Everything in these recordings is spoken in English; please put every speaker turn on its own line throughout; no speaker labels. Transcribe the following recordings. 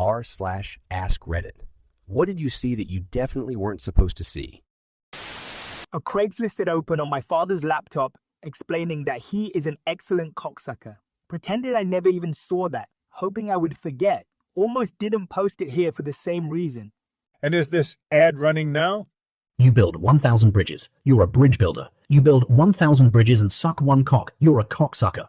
r/askreddit. What did you see that you definitely weren't supposed to see?
A Craigslist had opened on my father's laptop explaining that he is an excellent cocksucker. Pretended I never even saw that, hoping I would forget. Almost didn't post it here for the same reason.
And is this ad running now?
You build 1,000 bridges. You're a bridge builder. You build 1,000 bridges and suck one cock. You're a cocksucker.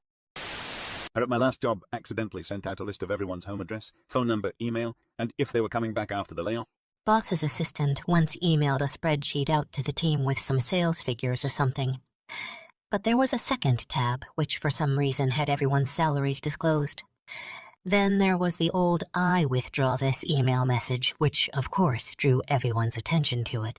At my last job, accidentally sent out a list of everyone's home address, phone number, email, and if they were coming back after the layoff.
Boss's assistant once emailed a spreadsheet out to the team with some sales figures or something. But there was a second tab, which for some reason had everyone's salaries disclosed. Then there was the old "I withdraw this" email message, which of course drew everyone's attention to it.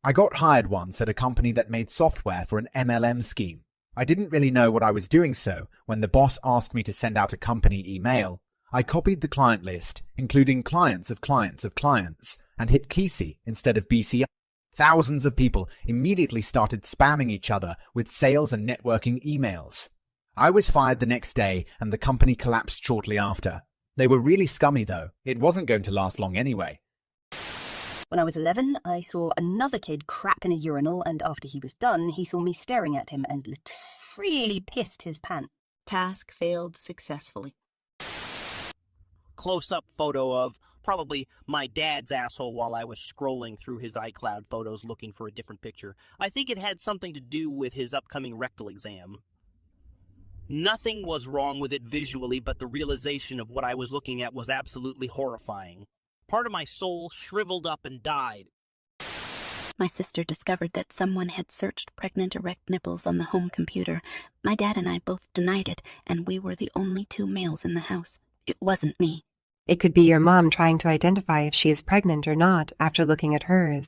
I got hired once at a company that made software for an MLM scheme. I didn't really know what I was doing, so when the boss asked me to send out a company email, I copied the client list, including clients of clients of clients, and hit KC instead of BCI. Thousands of people immediately started spamming each other with sales and networking emails. I was fired the next day and the company collapsed shortly after. They were really scummy though. It wasn't going to last long anyway.
When I was 11, I saw another kid crap in a urinal, and after he was done, he saw me staring at him and really pissed his pants.
Task failed successfully.
Close-up photo of probably my dad's asshole while I was scrolling through his iCloud photos looking for a different picture. I think it had something to do with his upcoming rectal exam. Nothing was wrong with it visually, but the realization of what I was looking at was absolutely horrifying. Part of my soul shriveled up and died.
My sister discovered that someone had searched pregnant erect nipples on the home computer. My dad and I both denied it, and we were the only two males in the house. It wasn't me.
It could be your mom trying to identify if she is pregnant or not after looking at hers.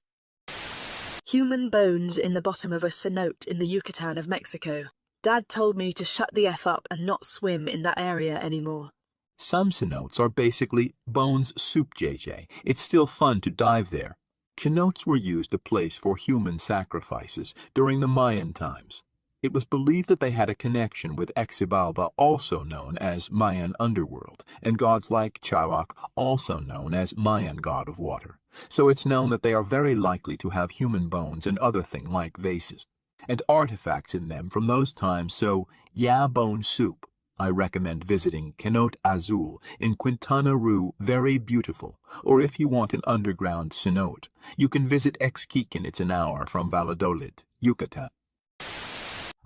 Human bones in the bottom of a cenote in the Yucatan of Mexico. Dad told me to shut the F up and not swim in that area anymore.
Some cenotes are basically bones soup, JJ. It's still fun to dive there. Cenotes were used a place for human sacrifices during the Mayan times. It was believed that they had a connection with Xibalba, also known as Mayan underworld, and gods like Chawak, also known as Mayan god of water. So it's known that they are very likely to have human bones and other thing-like vases, and artifacts in them from those times. So, yeah, bone soup. I recommend visiting Cenote Azul in Quintana Roo, very beautiful. Or if you want an underground cenote, you can visit Exquiquin. It's an hour from Valladolid, Yucatan.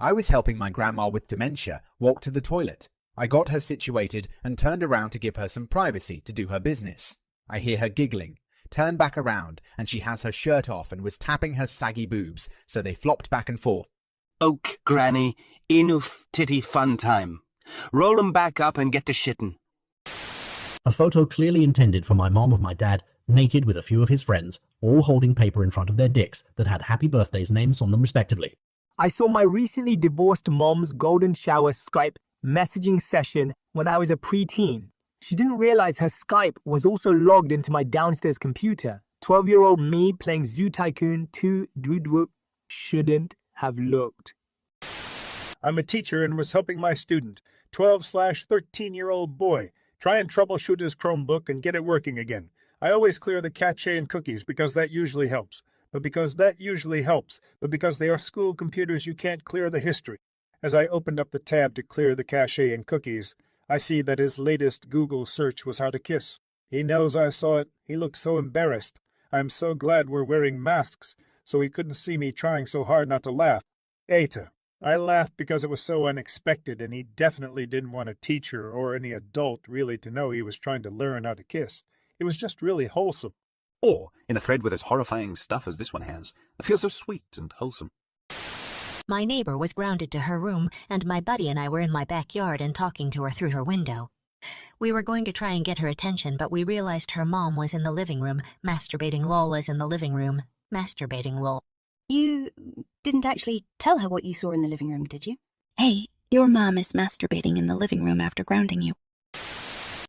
I was helping my grandma with dementia walk to the toilet. I got her situated and turned around to give her some privacy to do her business. I hear her giggling, turn back around, and she has her shirt off and was tapping her saggy boobs, so they flopped back and forth.
"Oak, Granny, enough titty fun time. Roll 'em back up and get to shittin'."
A photo clearly intended for my mom of my dad, naked with a few of his friends, all holding paper in front of their dicks that had happy birthdays names on them respectively.
I saw my recently divorced mom's golden shower Skype messaging session when I was a preteen. She didn't realize her Skype was also logged into my downstairs computer. 12-year-old me playing Zoo Tycoon 2 Dwoodwoop shouldn't have looked.
I'm a teacher and was helping my student, 12/13-year-old boy, try and troubleshoot his Chromebook and get it working again. I always clear the cache and cookies because that usually helps. But because they are school computers, you can't clear the history. As I opened up the tab to clear the cache and cookies, I see that his latest Google search was how to kiss. He knows I saw it. He looked so embarrassed. I'm so glad we're wearing masks, so he couldn't see me trying so hard not to laugh. Eta. I laughed because it was so unexpected, and he definitely didn't want a teacher or any adult really to know he was trying to learn how to kiss. It was just really wholesome.
Or in a thread with as horrifying stuff as this one has. It feels so sweet and wholesome.
My neighbor was grounded to her room, and my buddy and I were in my backyard and talking to her through her window. We were going to try and get her attention, but we realized her mom was in the living room, masturbating lol is in the living room, masturbating lol.
You didn't actually tell her what you saw in the living room, did you?
Hey, your mom is masturbating in the living room after grounding you.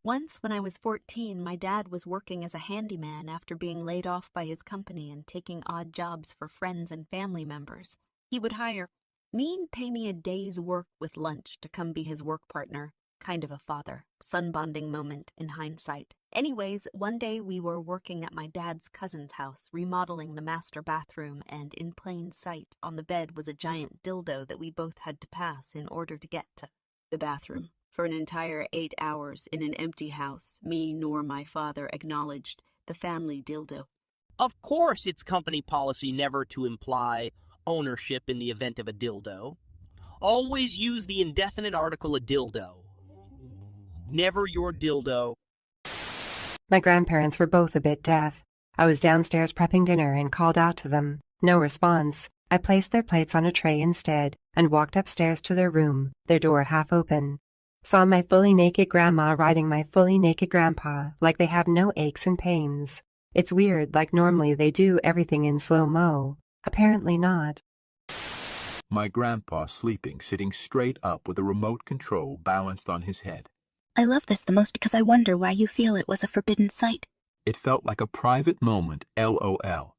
Once, when I was 14, my dad was working as a handyman after being laid off by his company and taking odd jobs for friends and family members. He would hire me and pay me a day's work with lunch to come be his work partner. Kind of a father. Sun bonding moment in hindsight. Anyways, one day we were working at my dad's cousin's house, remodeling the master bathroom, and in plain sight on the bed was a giant dildo that we both had to pass in order to get to the bathroom. For an entire 8 hours in an empty house, me nor my father acknowledged the family dildo.
Of course, it's company policy never to imply ownership in the event of a dildo. Always use the indefinite article a dildo. Never your dildo.
My grandparents were both a bit deaf. I was downstairs prepping dinner and called out to them. No response. I placed their plates on a tray instead and walked upstairs to their room, their door half open. Saw my fully naked grandma riding my fully naked grandpa like they have no aches and pains. It's weird, like normally they do everything in slow-mo. Apparently not.
My grandpa sleeping, sitting straight up with a remote control balanced on his head.
I love this the most because I wonder why you feel it was a forbidden sight.
It felt like a private moment, LOL.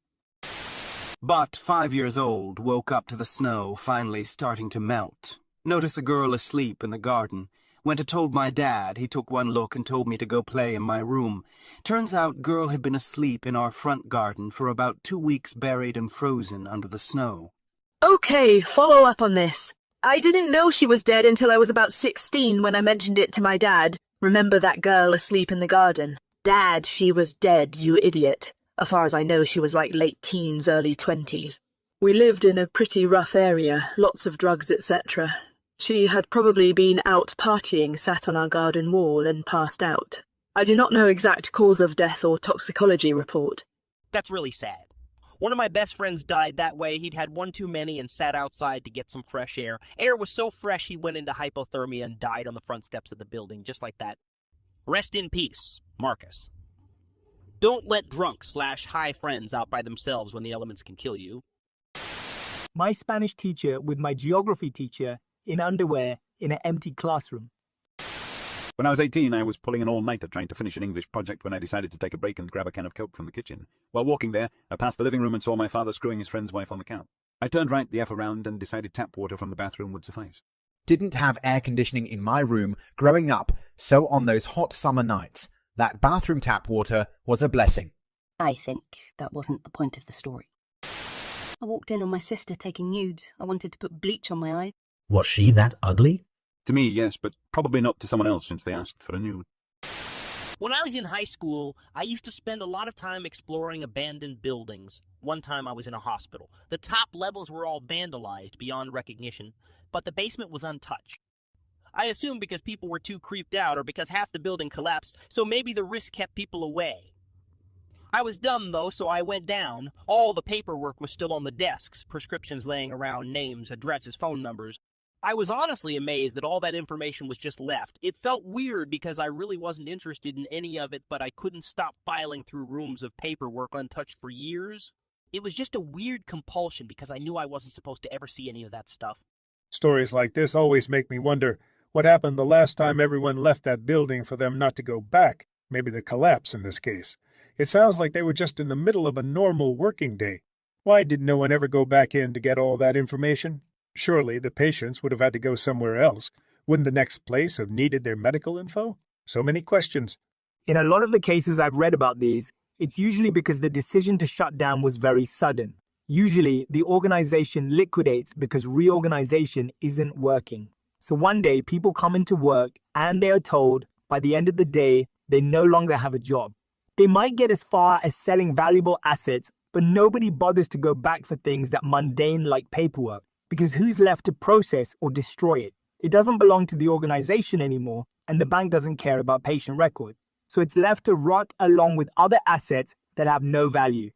But 5 years old, woke up to the snow finally starting to melt. Noticed a girl asleep in the garden. Went and told my dad. He took one look and told me to go play in my room. Turns out girl had been asleep in our front garden for about 2 weeks, buried and frozen under the snow.
Okay, follow up on this. I didn't know she was dead until I was about 16 when I mentioned it to my dad. Remember that girl asleep in the garden? Dad, she was dead, you idiot. As far as I know, she was like late teens, early 20s. We lived in a pretty rough area, lots of drugs, etc. She had probably been out partying, sat on our garden wall, and passed out. I do not know exact cause of death or toxicology report.
That's really sad. One of my best friends died that way. He'd had one too many and sat outside to get some fresh air. Air was so fresh he went into hypothermia and died on the front steps of the building, just like that. Rest in peace, Marcus. Don't let drunk/high friends out by themselves when the elements can kill you.
My Spanish teacher with my geography teacher in underwear in an empty classroom.
When I was 18, I was pulling an all-nighter trying to finish an English project when I decided to take a break and grab a can of Coke from the kitchen. While walking there, I passed the living room and saw my father screwing his friend's wife on the couch. I turned right the F around and decided tap water from the bathroom would suffice.
Didn't have air conditioning in my room growing up, so on those hot summer nights, that bathroom tap water was a blessing.
I think that wasn't the point of the story. I walked in on my sister taking nudes. I wanted to put bleach on my eyes.
Was she that ugly?
To me, yes, but probably not to someone else since they asked for a nude.
When I was in high school, I used to spend a lot of time exploring abandoned buildings. One time I was in a hospital. The top levels were all vandalized beyond recognition, but the basement was untouched. I assume because people were too creeped out or because half the building collapsed, so maybe the risk kept people away. I was dumb, though, so I went down. All the paperwork was still on the desks, prescriptions laying around, names, addresses, phone numbers. I was honestly amazed that all that information was just left. It felt weird because I really wasn't interested in any of it, but I couldn't stop filing through rooms of paperwork untouched for years. It was just a weird compulsion because I knew I wasn't supposed to ever see any of that stuff.
Stories like this always make me wonder what happened the last time everyone left that building for them not to go back, maybe the collapse in this case. It sounds like they were just in the middle of a normal working day. Why did no one ever go back in to get all that information? Surely the patients would have had to go somewhere else. Wouldn't the next place have needed their medical info? So many questions.
In a lot of the cases I've read about these, it's usually because the decision to shut down was very sudden. Usually, the organization liquidates because reorganization isn't working. So one day, people come into work and they are told by the end of the day, they no longer have a job. They might get as far as selling valuable assets, but nobody bothers to go back for things that mundane like paperwork. Because who's left to process or destroy it? It doesn't belong to the organization anymore, and the bank doesn't care about patient records. So it's left to rot along with other assets that have no value.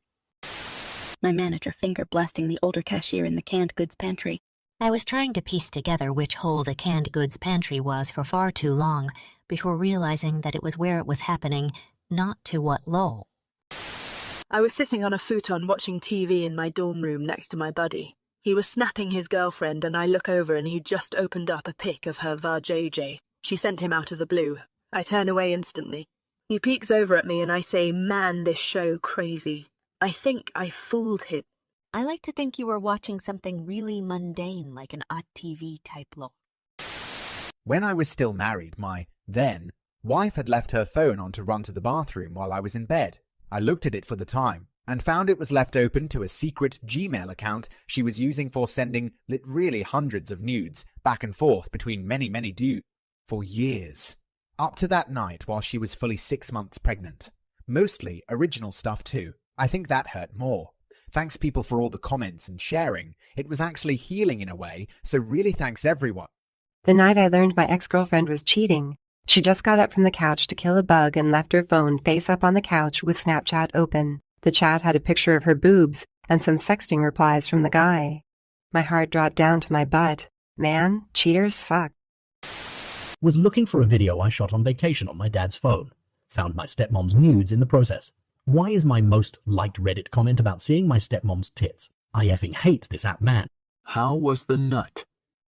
My manager finger blasting the older cashier in the canned goods pantry. I was trying to piece together which hole the canned goods pantry was for far too long, before realizing that it was where it was happening, not to what lull.
I was sitting on a futon watching TV in my dorm room next to my buddy. He was snapping his girlfriend, and I look over and he'd just opened up a pic of her vajayjay. She sent him out of the blue. I turn away instantly. He peeks over at me and I say, "Man, this show crazy." I think I fooled him.
I like to think you were watching something really mundane, like an odd TV type look.
When I was still married, my then Wife had left her phone on to run to the bathroom while I was in bed. I looked at it for the time and found it was left open to a secret Gmail account she was using for sending really hundreds of nudes back and forth between many dudes for years. Up to that night while she was fully 6 months pregnant. Mostly original stuff too. I think that hurt more. Thanks people for all the comments and sharing. It was actually healing in a way, so really thanks everyone.
The night I learned my ex-girlfriend was cheating, she just got up from the couch to kill a bug and left her phone face up on the couch with Snapchat open. The chat had a picture of her boobs and some sexting replies from the guy. My heart dropped down to my butt. Man, cheaters suck.
Was looking for a video I shot on vacation on my dad's phone. Found my stepmom's nudes in the process. Why is my most liked Reddit comment about seeing my stepmom's tits? I effing hate this app, man.
How was the nut?